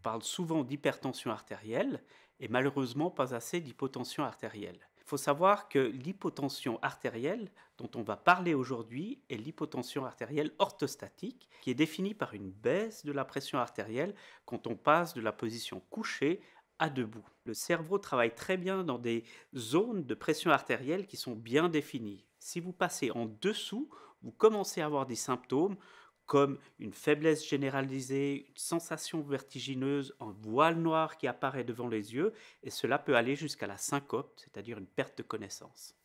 parle souvent d'hypertension artérielle et malheureusement pas assez d'hypotension artérielle. Il faut savoir que l'hypotension artérielle dont on va parler aujourd'hui est l'hypotension artérielle orthostatique qui est définie par une baisse de la pression artérielle quand on passe de la position couchée à debout. Le cerveau travaille très bien dans des zones de pression artérielle qui sont bien définies. Si vous passez en dessous, vous commencez à avoir des symptômes comme une faiblesse généralisée, une sensation vertigineuse, un voile noir qui apparaît devant les yeux, et cela peut aller jusqu'à la syncope, c'est-à-dire une perte de connaissance.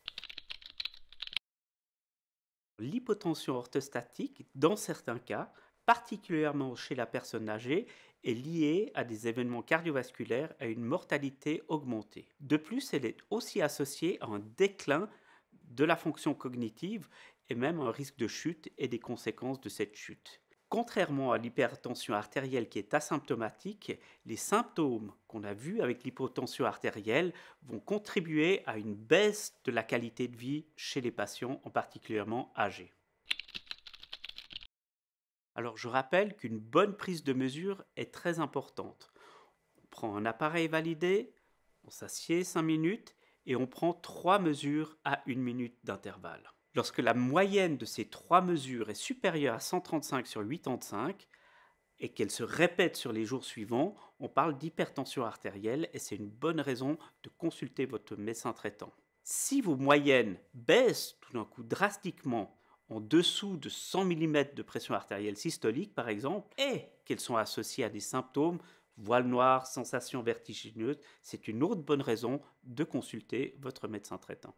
L'hypotension orthostatique, dans certains cas, particulièrement chez la personne âgée, est liée à des événements cardiovasculaires et à une mortalité augmentée. De plus, elle est aussi associée à un déclin de la fonction cognitive et même un risque de chute et des conséquences de cette chute. Contrairement à l'hypertension artérielle qui est asymptomatique, les symptômes qu'on a vus avec l'hypotension artérielle vont contribuer à une baisse de la qualité de vie chez les patients, en particulièrement âgés. Alors je rappelle qu'une bonne prise de mesure est très importante. On prend un appareil validé, on s'assied 5 minutes et on prend 3 mesures à 1 minute d'intervalle. Lorsque la moyenne de ces 3 mesures est supérieure à 135 sur 85 et qu'elle se répète sur les jours suivants, on parle d'hypertension artérielle et c'est une bonne raison de consulter votre médecin traitant. Si vos moyennes baissent tout d'un coup drastiquement en dessous de 100 mm de pression artérielle systolique par exemple, et qu'elles sont associées à des symptômes, voile noir, sensation vertigineuse, c'est une autre bonne raison de consulter votre médecin traitant.